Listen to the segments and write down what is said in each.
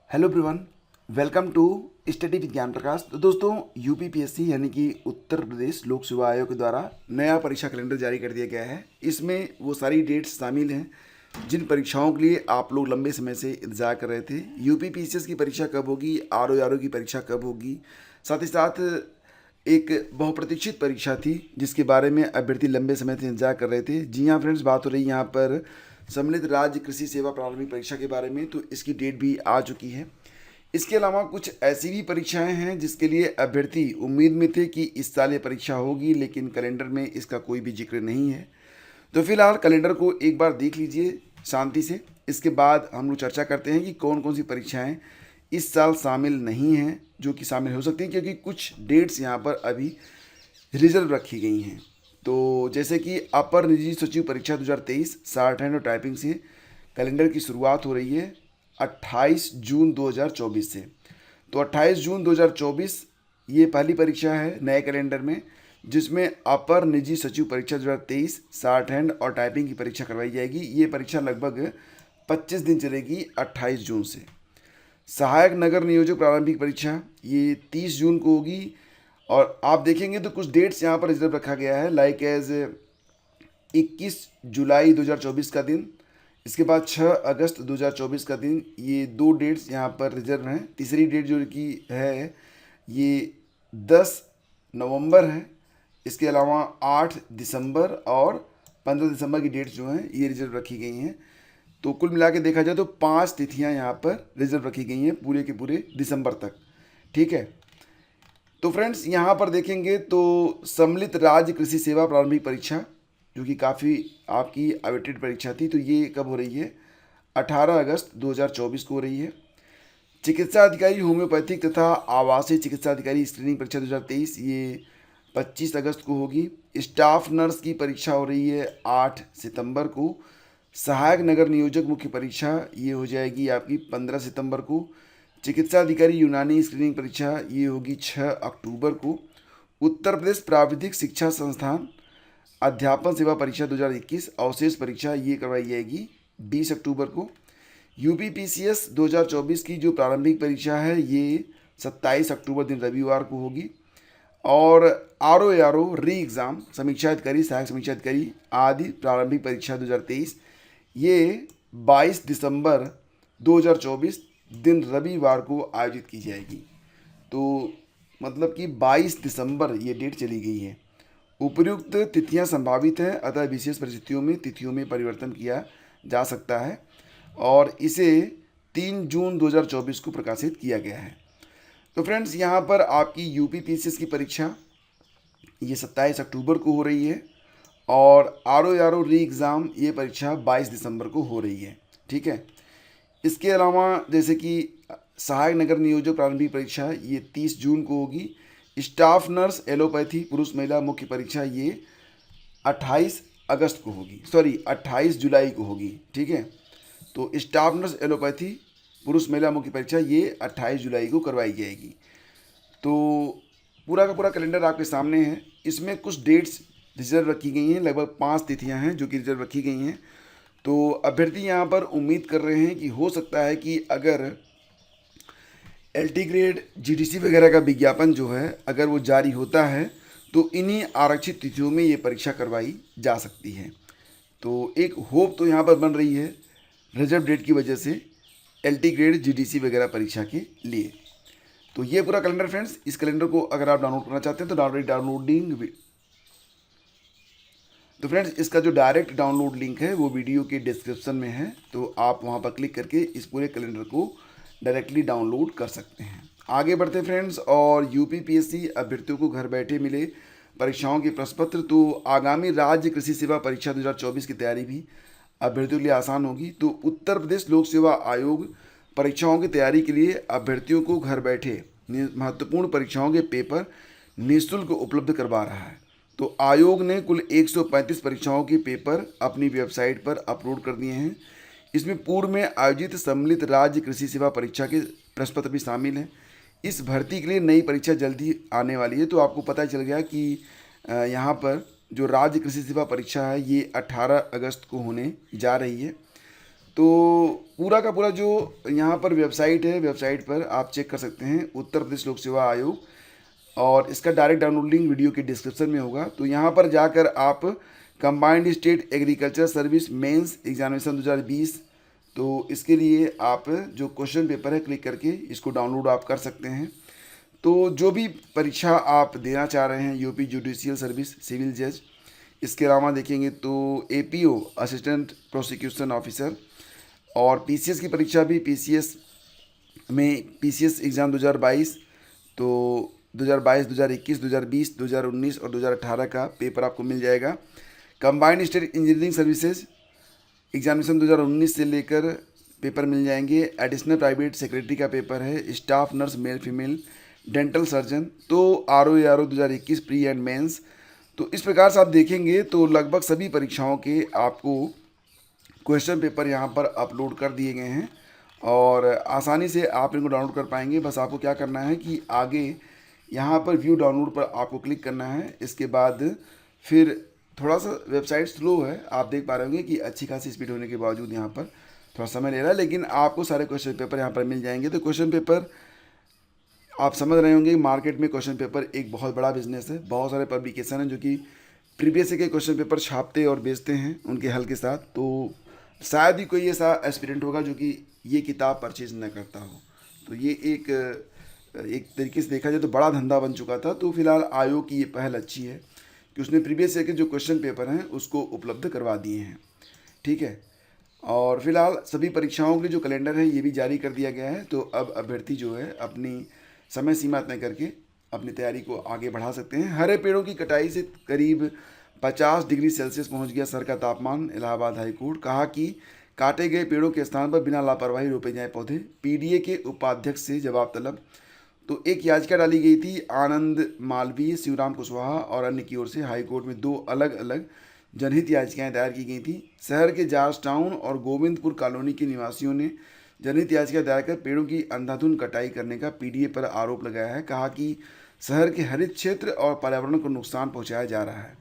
Hello everyone, welcome to study with Gyan Prakash. तो दोस्तों, UPPSC यानी कि उत्तर प्रदेश लोक सेवा आयोग के द्वारा नया परीक्षा कैलेंडर जारी कर दिया गया है। इसमें वो सारी डेट्स शामिल हैं जिन परीक्षाओं के लिए आप लोग लंबे समय से इंतजार कर रहे थे। यूपीपीएससी की परीक्षा कब होगी, आरओ की परीक्षा कब होगी, साथ ही साथ एक बहुप्रतीक्षित परीक्षा थी जिसके बारे में अभ्यर्थी लंबे समय से इंतजार कर रहे थे। जी हाँ फ्रेंड्स, बात हो रही है यहाँ पर सम्मिलित राज्य कृषि सेवा प्रारंभिक परीक्षा के बारे में। तो इसकी डेट भी आ चुकी है। इसके अलावा कुछ ऐसी भी परीक्षाएं हैं जिसके लिए अभ्यर्थी उम्मीद में थे कि इस साल ये परीक्षा होगी, लेकिन कैलेंडर में इसका कोई भी जिक्र नहीं है। तो फिलहाल कैलेंडर को एक बार देख लीजिए शांति से। इसके बाद हम लोग चर्चा करते हैं कि कौन कौन सी परीक्षाएं इस साल शामिल नहीं हैं, जो कि शामिल हो सकती हैं, क्योंकि कुछ डेट्स यहाँ पर अभी रिजर्व रखी गई हैं। तो जैसे कि अपर निजी सचिव परीक्षा 2023 शॉर्ट हैंड और टाइपिंग से कैलेंडर की शुरुआत हो रही है 28 जून 2024 से। तो 28 जून 2024 ये पहली परीक्षा है नए कैलेंडर में, जिसमें अपर निजी सचिव परीक्षा 2023 शॉर्ट हैंड और टाइपिंग की परीक्षा करवाई जाएगी। ये परीक्षा लगभग 25 दिन चलेगी 28 जून से। सहायक नगर नियोजक प्रारंभिक परीक्षा ये 30 जून को होगी। और आप देखेंगे तो कुछ डेट्स यहाँ पर रिजर्व रखा गया है, लाइक एज 21 जुलाई 2024 का दिन, इसके बाद 6 अगस्त 2024 का दिन। ये दो डेट्स यहाँ पर रिजर्व हैं। तीसरी डेट जो कि है ये 10 नवंबर है। इसके अलावा 8 दिसंबर और 15 दिसंबर की डेट्स जो हैं ये रिजर्व रखी गई हैं। तो कुल मिला के देखा जाए तो 5 तिथियाँ यहाँ पर रिजर्व रखी गई हैं पूरे के पूरे दिसंबर तक। ठीक है। तो फ्रेंड्स, यहाँ पर देखेंगे तो सम्मिलित राज्य कृषि सेवा प्रारंभिक परीक्षा, जो कि काफ़ी आपकी अवेटेड परीक्षा थी, तो ये कब हो रही है? 18 अगस्त 2024 को हो रही है। चिकित्सा अधिकारी होम्योपैथिक तथा आवासीय चिकित्सा अधिकारी स्क्रीनिंग परीक्षा 2023 ये 25 अगस्त को होगी। स्टाफ नर्स की परीक्षा हो रही है 8 सितंबर को। सहायक नगर नियोजक मुख्य परीक्षा ये हो जाएगी आपकी 15 सितंबर को। चिकित्सा अधिकारी यूनानी स्क्रीनिंग परीक्षा ये होगी 6 अक्टूबर को। उत्तर प्रदेश प्राविधिक शिक्षा संस्थान अध्यापन सेवा परीक्षा 2021 अवशेष परीक्षा ये करवाई जाएगी 20 अक्टूबर को। यूपीपीसीएस 2024 की जो प्रारंभिक परीक्षा है ये 27 अक्टूबर दिन रविवार को होगी। और आरओ री एग्ज़ाम समीक्षा अधिकारी सहायक समीक्षा अधिकारी आदि प्रारंभिक परीक्षा 2023 ये 22 दिसंबर 2024 दिन रविवार को आयोजित की जाएगी। तो मतलब कि 22 दिसंबर ये डेट चली गई है। उपर्युक्त तिथियां संभावित हैं, अतः विशेष परिस्थितियों में तिथियों में परिवर्तन किया जा सकता है और इसे 3 जून 2024 को प्रकाशित किया गया है। तो फ्रेंड्स, यहाँ पर आपकी यूपीपीसीएस की परीक्षा ये 27 अक्टूबर को हो रही है और आरओ री एग्ज़ाम ये परीक्षा 22 दिसंबर को हो रही है। ठीक है। इसके अलावा जैसे कि सहायक नगर नियोजक प्रारंभिक परीक्षा ये 30 जून को होगी। स्टाफ नर्स एलोपैथी पुरुष महिला मुख्य परीक्षा ये 28 अगस्त को होगी, 28 जुलाई को होगी। ठीक है। तो स्टाफ नर्स एलोपैथी पुरुष महिला मुख्य परीक्षा ये 28 जुलाई को करवाई जाएगी। तो पूरा का पूरा कैलेंडर आपके सामने है। इसमें कुछ डेट्स रिजर्व रखी गई हैं, लगभग 5 तिथियां हैं जो कि रिजर्व रखी गई हैं। तो अभ्यर्थी यहाँ पर उम्मीद कर रहे हैं कि हो सकता है कि अगर एलटी ग्रेड जीडीसी वगैरह का विज्ञापन जो है अगर वो जारी होता है तो इन्हीं आरक्षित तिथियों में ये परीक्षा करवाई जा सकती है। तो एक होप तो यहाँ पर बन रही है रिजर्व डेट की वजह से एलटी ग्रेड जीडीसी वगैरह परीक्षा के लिए। तो ये पूरा कैलेंडर फ्रेंड्स, इस कैलेंडर को अगर आप डाउनलोड करना चाहते हैं तो डाउनलोडिंग तो फ्रेंड्स, इसका जो डायरेक्ट डाउनलोड लिंक है वो वीडियो के डिस्क्रिप्शन में है। तो आप वहाँ पर क्लिक करके इस पूरे कैलेंडर को डायरेक्टली डाउनलोड कर सकते हैं। आगे बढ़ते फ्रेंड्स, और यूपीपीएससी अभ्यर्थियों को घर बैठे मिले परीक्षाओं के प्रश्न पत्र। तो आगामी राज्य कृषि सेवा परीक्षा 2024 की तैयारी भी अभ्यर्थियों के लिए आसान होगी। तो उत्तर प्रदेश लोक सेवा आयोग परीक्षाओं की तैयारी के लिए अभ्यर्थियों को घर बैठे महत्वपूर्ण परीक्षाओं के पेपर निःशुल्क उपलब्ध करवा रहा है। तो आयोग ने कुल 135 परीक्षाओं के पेपर अपनी वेबसाइट पर अपलोड कर दिए हैं। इसमें पूर्व में आयोजित सम्मिलित राज्य कृषि सेवा परीक्षा के प्रश्न पत्र भी शामिल हैं। इस भर्ती के लिए नई परीक्षा जल्दी आने वाली है। तो आपको पता चल गया कि यहाँ पर जो राज्य कृषि सेवा परीक्षा है ये 18 अगस्त को होने जा रही है। तो पूरा का पूरा जो यहाँ पर वेबसाइट है, वेबसाइट पर आप चेक कर सकते हैं उत्तर प्रदेश लोक सेवा आयोग, और इसका डायरेक्ट डाउनलोड लिंक वीडियो के डिस्क्रिप्शन में होगा। तो यहाँ पर जाकर आप combined state agriculture service mains examination 2020, तो इसके लिए आप जो क्वेश्चन पेपर है क्लिक करके इसको डाउनलोड आप कर सकते हैं। तो जो भी परीक्षा आप देना चाह रहे हैं, यूपी जुडिशियल सर्विस सिविल जज, इसके अलावा देखेंगे तो एपीओ असिस्टेंट प्रोसिक्यूशन ऑफिसर, और पीसीएस की परीक्षा भी, पीसीएस में पीसीएस एग्ज़ाम 2022, तो 2022, 2021, 2020, 2019 और 2018 का पेपर आपको मिल जाएगा। Combined state engineering services examination 2019 से लेकर पेपर मिल जाएंगे। एडिशनल प्राइवेट सेक्रेटरी का पेपर है, staff nurse male female, dental surgeon, तो आरओ 2021 प्री एंड मेंस। तो इस प्रकार से आप देखेंगे तो लगभग सभी परीक्षाओं के आपको क्वेश्चन पेपर यहाँ पर अपलोड कर दिए गए हैं और आसानी से आप इनको डाउनलोड कर पाएंगे। बस आपको क्या करना है कि आगे यहाँ पर व्यू डाउनलोड पर आपको क्लिक करना है। इसके बाद फिर थोड़ा सा वेबसाइट स्लो है, आप देख पा रहे होंगे कि अच्छी खासी स्पीड होने के बावजूद यहाँ पर थोड़ा समय ले रहा है, लेकिन आपको सारे क्वेश्चन पेपर यहाँ पर मिल जाएंगे। तो क्वेश्चन पेपर आप समझ रहे होंगे, मार्केट में क्वेश्चन पेपर एक बहुत बड़ा बिजनेस है। बहुत सारे पब्लिकेशन हैं जो कि प्रीवियस के क्वेश्चन पेपर छापते और बेचते हैं उनके हल के साथ। तो शायद ही कोई ऐसा एस्पिरेंट होगा जो कि ये किताब परचेज न करता हो। तो ये एक तरीके से देखा जाए तो बड़ा धंधा बन चुका था। तो फिलहाल आयोग की ये पहल अच्छी है कि उसने प्रीवियस ईयर के जो क्वेश्चन पेपर हैं उसको उपलब्ध करवा दिए हैं। ठीक है, और फिलहाल सभी परीक्षाओं के जो कैलेंडर है ये भी जारी कर दिया गया है। तो अब अभ्यर्थी जो है अपनी समय सीमा तय करके अपनी तैयारी को आगे बढ़ा सकते हैं। हरे पेड़ों की कटाई से करीब 50 डिग्री सेल्सियस पहुंच गया सर का तापमान। इलाहाबाद हाईकोर्ट कहा कि काटे गए पेड़ों के स्थान पर बिना लापरवाही रोपे जाएं पौधे। पीडीए के उपाध्यक्ष से जवाब तलब। तो एक याचिका डाली गई थी आनंद मालवीय, शिवराम कुशवाहा और अन्य की ओर से। हाईकोर्ट में 2 अलग अलग जनहित याचिकाएं दायर की गई थी। शहर के जॉर्ज टाउन और गोविंदपुर कॉलोनी के निवासियों ने जनहित याचिका दायर कर पेड़ों की अंधाधुंध कटाई करने का पीडीए पर आरोप लगाया है। कहा कि शहर के हरित क्षेत्र और पर्यावरण को नुकसान पहुंचाया जा रहा है।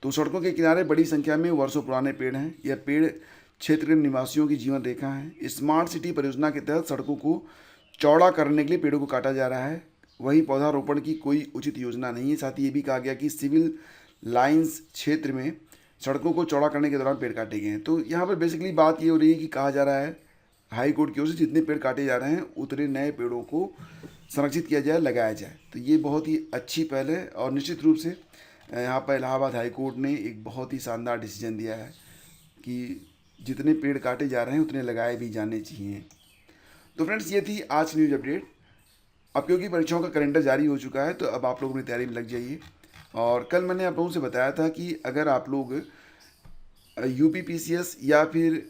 तो सड़कों के किनारे बड़ी संख्या में वर्षों पुराने पेड़ हैं। यह पेड़ क्षेत्र के निवासियों की जीवन रेखा है। स्मार्ट सिटी परियोजना के तहत सड़कों को चौड़ा करने के लिए पेड़ों को काटा जा रहा है। वहीं पौधारोपण की कोई उचित योजना नहीं है। साथ ही ये भी कहा गया कि सिविल लाइंस क्षेत्र में सड़कों को चौड़ा करने के दौरान पेड़ काटे गए हैं। तो यहाँ पर बेसिकली बात ये हो रही है कि कहा जा रहा है हाई कोर्ट की ओर से जितने पेड़ काटे जा रहे हैं उतने नए पेड़ों को संरक्षित किया जाए, लगाया जाए। तो ये बहुत ही अच्छी पहल है और निश्चित रूप से यहाँ पर इलाहाबाद हाई कोर्ट ने एक बहुत ही शानदार डिसीजन दिया है कि जितने पेड़ काटे जा रहे हैं उतने लगाए भी जाने चाहिए। तो फ्रेंड्स, ये थी आज की न्यूज़ अपडेट। अब क्योंकि परीक्षाओं का कैलेंडर जारी हो चुका है तो अब आप लोग अपनी तैयारी में लग जाइए। और कल मैंने आप लोगों से बताया था कि अगर आप लोग यूपी पीसीएस या फिर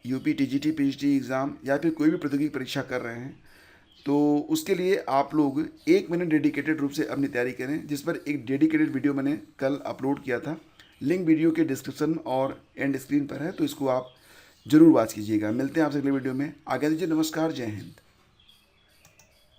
यूपी टीजीटी पीजीटी एग्ज़ाम या फिर कोई भी प्रतियोगिकी परीक्षा कर रहे हैं तो उसके लिए आप लोग 1 महीने डेडिकेटेड रूप से अपनी तैयारी करें, जिस पर एक डेडिकेटेड वीडियो मैंने कल अपलोड किया था। लिंक वीडियो के डिस्क्रिप्शन और एंड स्क्रीन पर है, तो इसको आप ज़रूर वॉच कीजिएगा। मिलते हैं आपसे अगले वीडियो में। आगे दीजिए, नमस्कार, जय हिंद।